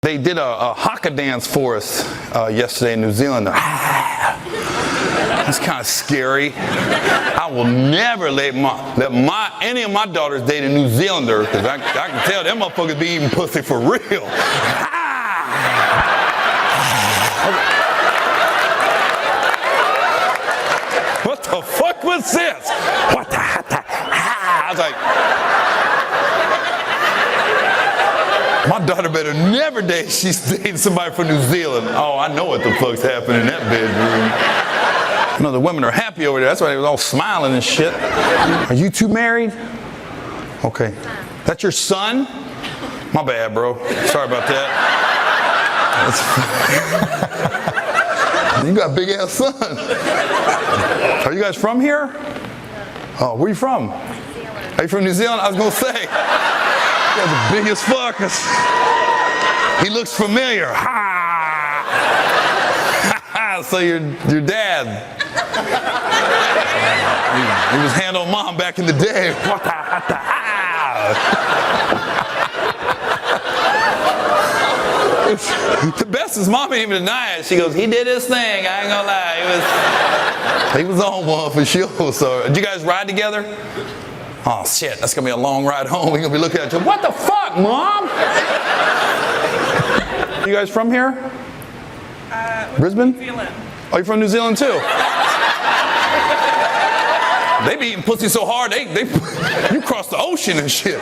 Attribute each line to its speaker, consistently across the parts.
Speaker 1: They did a Haka dance for us yesterday in New Zealand. It's kind of scary. I will never let any of my daughters date a New Zealander, because I can tell them motherfuckers be eating pussy for real. What the fuck was this? What the? I was like, my daughter better never date. She's dating somebody from New Zealand. Oh, I know what the fuck's happening in that bedroom. You know, the women are happy over there. That's why they was all smiling and shit. Are you two married? Okay. That's your son? My bad, bro. Sorry about that. You got a big ass son. Are you guys from here? Oh, where you from? Are you from New Zealand? I was gonna say. You guys are the biggest fuckers. He looks familiar. Ha! So your dad. He was handling mom back in the day. The best is mom ain't even deny it. She goes, he did his thing. I ain't gonna lie. He was on one for sure. So, did you guys ride together? Oh shit, that's gonna be a long ride home. We're gonna be looking at you. What the fuck, mom? You guys from here? Brisbane? New Zealand. Oh, you from New Zealand too? They be eating pussy so hard, you cross the ocean and shit.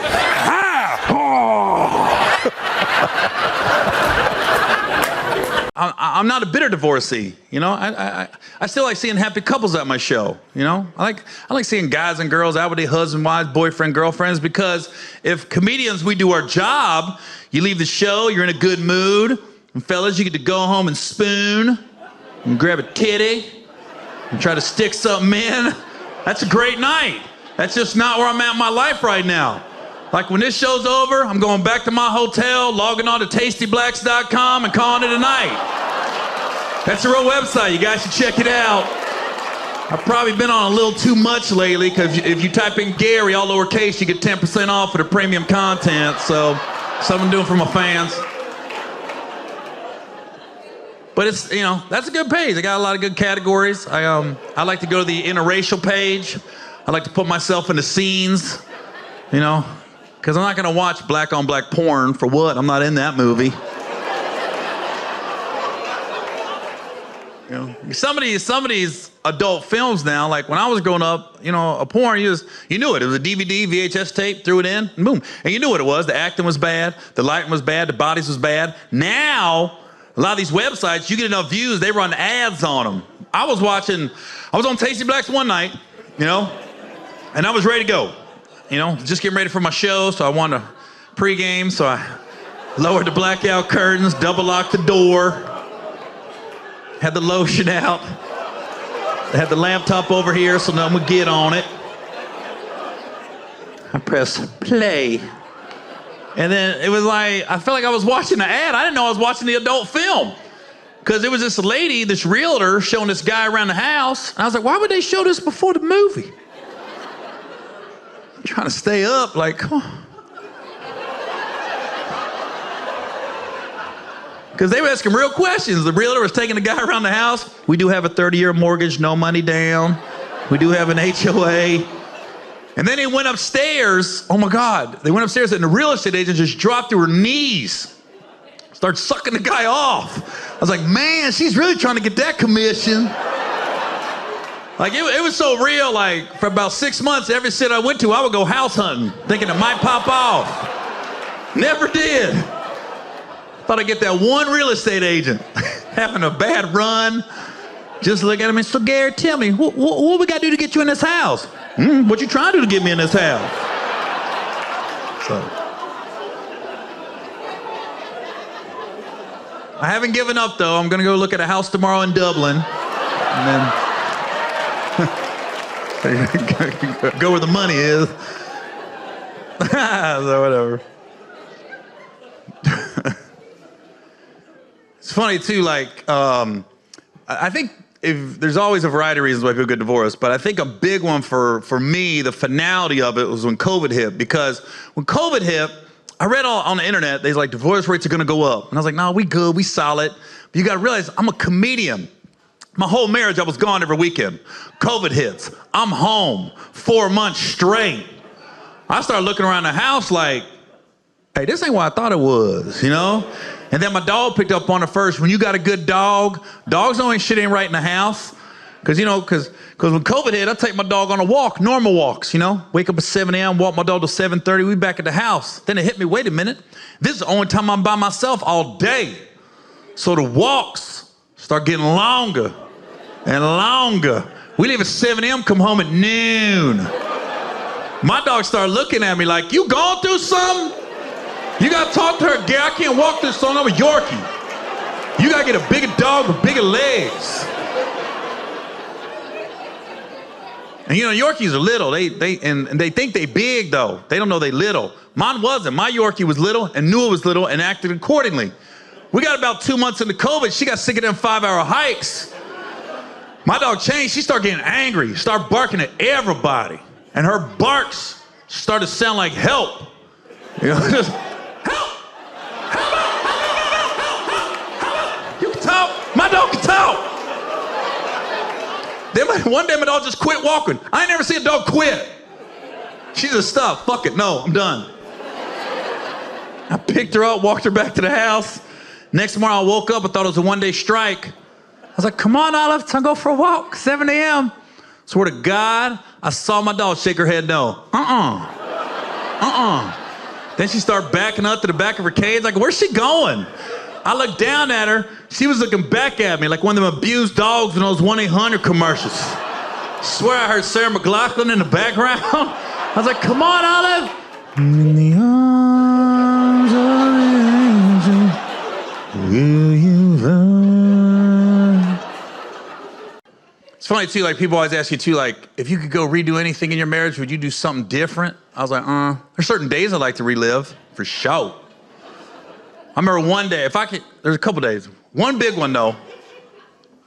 Speaker 1: I'm not a bitter divorcee, you know. I still like seeing happy couples at my show, you know. I like seeing guys and girls out with their husband, wives, boyfriend, girlfriends, because if comedians, we do our job, you leave the show, you're in a good mood, and fellas, you get to go home and spoon, and grab a titty, and try to stick something in. That's a great night. That's just not where I'm at in my life right now. Like when this show's over, I'm going back to my hotel, logging on to TastyBlacks.com and calling it a night. That's a real website. You guys should check it out. I've probably been on a little too much lately, because if you type in Gary, all lowercase, you get 10% off for the premium content. So, something I'm doing for my fans. But it's, you know, that's a good page. I got a lot of good categories. I like to go to the interracial page. I like to put myself in the scenes, you know, because I'm not going to watch black on black porn. For what? I'm not in that movie. You know, some of these adult films now, like when I was growing up, you know, a porn, you knew it. It was a DVD, VHS tape, threw it in, and boom. And you knew what it was. The acting was bad, the lighting was bad, the bodies was bad. Now, a lot of these websites, you get enough views, they run ads on them. I was on TastyBlacks one night, you know, and I was ready to go. You know, just getting ready for my show, so I wanted to pregame, so I lowered the blackout curtains, double locked the door, had the lotion out, had the laptop over here so no one would get on it. I pressed play. And then it was like, I felt like I was watching an ad. I didn't know I was watching the adult film. Because it was this lady, this realtor, showing this guy around the house. And I was like, why would they show this before the movie? I'm trying to stay up, like, come on. Because they were asking real questions. The realtor was taking the guy around the house. We do have a 30-year mortgage, no money down. We do have an HOA. And then they went upstairs. Oh my God. They went upstairs and the real estate agent just dropped to her knees. Started sucking the guy off. I was like, man, she's really trying to get that commission. Like it was so real, like for about 6 months, every city I went to, I would go house hunting, thinking it might pop off. Never did. Thought I'd get that one real estate agent having a bad run. Just look at him and, so Gary, tell me, what we got to do to get you in this house? What you trying to do to get me in this house? So, I haven't given up though. I'm gonna go look at a house tomorrow in Dublin, and then go where the money is. So whatever. It's funny too, like, I think there's always a variety of reasons why people get divorced, but I think a big one for me, the finality of it was when COVID hit, because when COVID hit, I read on the internet, they like divorce rates are gonna go up. And I was like, no, we good, we solid. But you gotta realize I'm a comedian. My whole marriage, I was gone every weekend. COVID hits, I'm home 4 months straight. I started looking around the house like, hey, this ain't what I thought it was, you know? And then my dog picked up on it first. When you got a good dog, dogs know shit ain't right in the house. Cause when COVID hit, I take my dog on a walk, normal walks, you know? Wake up at 7 a.m., walk my dog till 7:30, we back at the house. Then it hit me, wait a minute, this is the only time I'm by myself all day. So the walks start getting longer and longer. We leave at 7 a.m., come home at noon. My dog started looking at me like, you going through something? You gotta talk to her, Gary, I can't walk this long, I'm a Yorkie. You gotta get a bigger dog with bigger legs. And you know, Yorkies are little. They think they big though. They don't know they little. Mine wasn't. My Yorkie was little and knew it was little and acted accordingly. We got about 2 months into COVID. She got sick of them 5-hour hikes. My dog changed. She started getting angry, started barking at everybody. And her barks started to sound like help. You know, just help! Help! You can talk. My dog can talk. Then one day my dog just quit walking. I ain't never seen a dog quit. She just stopped. Fuck it. No, I'm done. I picked her up, walked her back to the house. Next morning I woke up, I thought it was a one-day strike. I was like, come on, Olive, time to go for a walk, 7 a.m. Swear to God, I saw my dog shake her head no. Then she started backing up to the back of her cage, like, where's she going? I looked down at her, she was looking back at me like one of them abused dogs in those 1-800 commercials. Swear I heard Sarah McLachlan in the background. I was like, come on, Olive. In the arms of an angel, will you run? It's funny too, like people always ask you too, like, if you could go redo anything in your marriage, would you do something different? I was like, there's certain days I like to relive, for sure. I remember one day, there's a couple days. One big one though,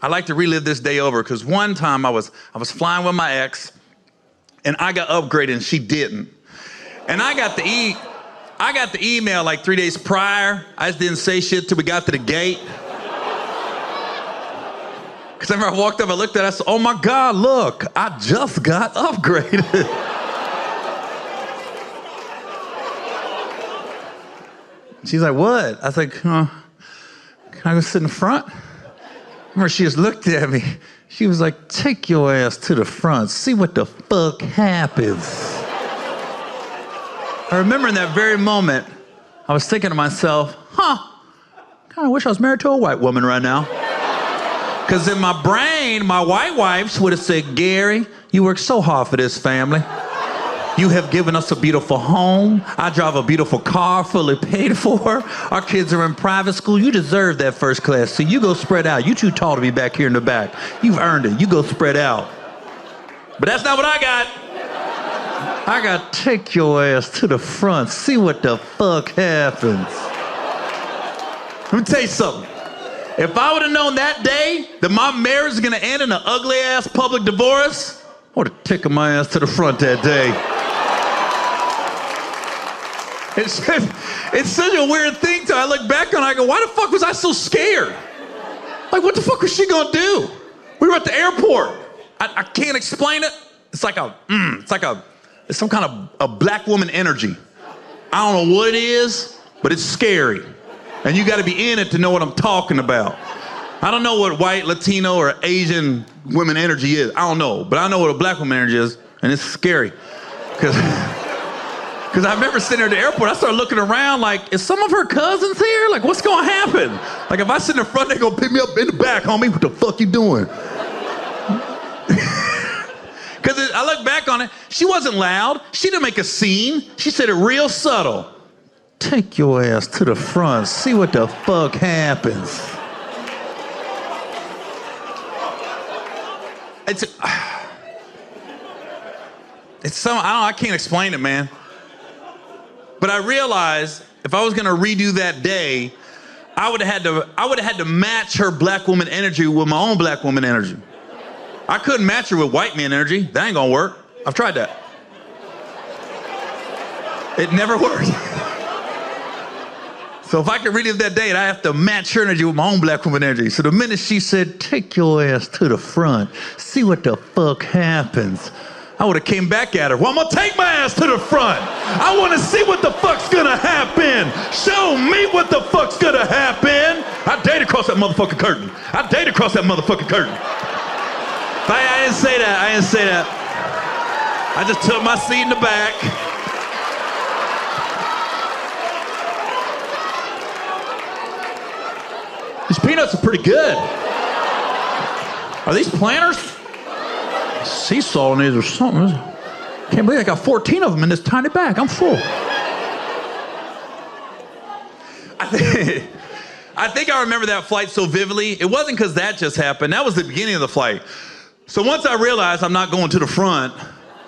Speaker 1: I like to relive this day over because one time I was flying with my ex and I got upgraded and she didn't. And I got the email like 3 days prior. I just didn't say shit till we got to the gate. Because I remember I walked up, I looked at it, I said, oh my God, look, I just got upgraded. She's like, what? I was like, can I go sit in the front? I remember she just looked at me. She was like, take your ass to the front, see what the fuck happens. I remember in that very moment, I was thinking to myself, kind of wish I was married to a white woman right now. Because in my brain, my white wives would have said, Gary, you work so hard for this family. You have given us a beautiful home. I drive a beautiful car fully paid for. Our kids are in private school. You deserve that first class. So you go spread out. You too tall to be back here in the back. You've earned it. You go spread out. But that's not what I got. I got take your ass to the front. See what the fuck happens. Let me tell you something. If I would have known that day that my marriage is going to end in an ugly ass public divorce, I would have taken my ass to the front that day. It's such a weird thing till I look back on it, I go, why the fuck was I so scared? Like, what the fuck was she gonna do? We were at the airport. I can't explain it. It's like it's some kind of a black woman energy. I don't know what it is, but it's scary. And you gotta be in it to know what I'm talking about. I don't know what white, Latino, or Asian women energy is. I don't know, but I know what a black woman energy is, and it's scary. Because I remember sitting there at the airport, I started looking around like, is some of her cousins here? Like, what's gonna happen? Like, if I sit in the front, they're gonna pick me up in the back, homie. What the fuck you doing? Because I look back on it, she wasn't loud. She didn't make a scene. She said it real subtle. Take your ass to the front, see what the fuck happens. I can't explain it, man. But I realized if I was gonna redo that day, I would have had to match her black woman energy with my own black woman energy. I couldn't match her with white man energy. That ain't gonna work. I've tried that. It never worked. So if I could relive that date, I have to match her energy with my own black woman energy. So the minute she said, take your ass to the front, see what the fuck happens, I would have came back at her. Well, I'm gonna take my ass to the front. I wanna see what the fuck's gonna happen. Show me what the fuck's gonna happen. I date across that motherfucking curtain. I date across that motherfucking curtain. I didn't say that, I didn't say that. I just took my seat in the back. These peanuts are pretty good. Are these planters? Sea salt in these or something. Can't believe I got 14 of them in this tiny bag. I'm full. I think I remember that flight so vividly. It wasn't because that just happened. That was the beginning of the flight. So once I realized I'm not going to the front,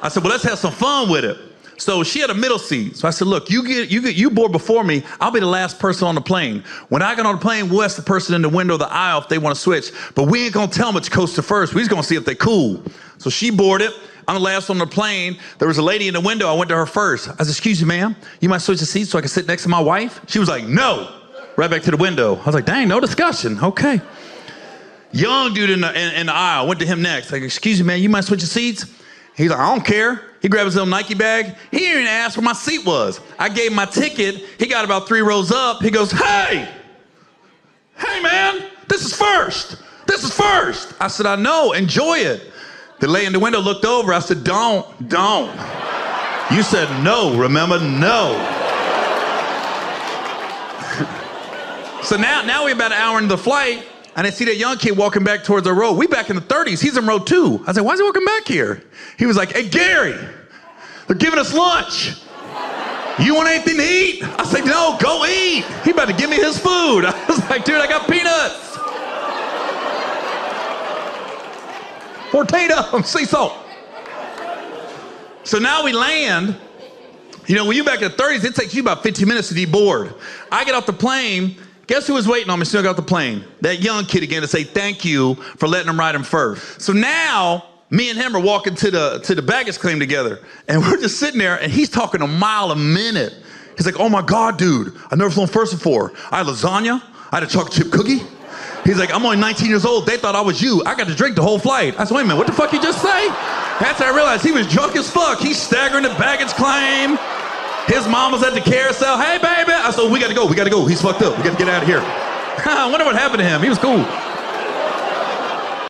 Speaker 1: I said, well, let's have some fun with it. So she had a middle seat. So I said, look, you board before me. I'll be the last person on the plane. When I get on the plane, we'll ask the person in the window of the aisle if they want to switch. But we ain't gonna tell them which coaster first. We just gonna see if they cool. So she boarded. I'm the last on the plane. There was a lady in the window. I went to her first. I said, excuse me, ma'am, you might switch the seats so I can sit next to my wife? She was like, no. Right back to the window. I was like, dang, no discussion. Okay. Young dude in the aisle. Went to him next. Like, excuse me, man, you might switch the seats? He's like, I don't care. He grabbed his little Nike bag. He didn't even ask where my seat was. I gave him my ticket. He got about 3 rows up. He goes, hey, man, this is first. This is first. I said, I know, enjoy it. The lady in the window looked over. I said, don't. You said no, remember, no. So now we're about an hour into the flight, and I see that young kid walking back towards our row. We back in the 30s. He's in row 2. I said, why is he walking back here? He was like, hey, Gary, they're giving us lunch. You want anything to eat? I said, no, go eat. He about to give me his food. I was like, dude, I got peanuts. 14 of them, sea salt. So now we land. You know, when you're back in the 30s, it takes you about 15 minutes to deboard. I get off the plane. Guess who was waiting on me as soon as I got off the plane? That young kid again to say thank you for letting him ride him first. So now, me and him are walking to the baggage claim together, and we're just sitting there, and he's talking a mile a minute. He's like, oh my God, dude, I've never flown first before. I had lasagna, I had a chocolate chip cookie. He's like, I'm only 19 years old, they thought I was you. I got to drink the whole flight. I said, wait a minute, what the fuck you just say? That's when I realized he was drunk as fuck. He's staggering the baggage claim. His mom was at the carousel. Hey, baby. I said, we got to go. He's fucked up. We got to get out of here. I wonder what happened to him. He was cool.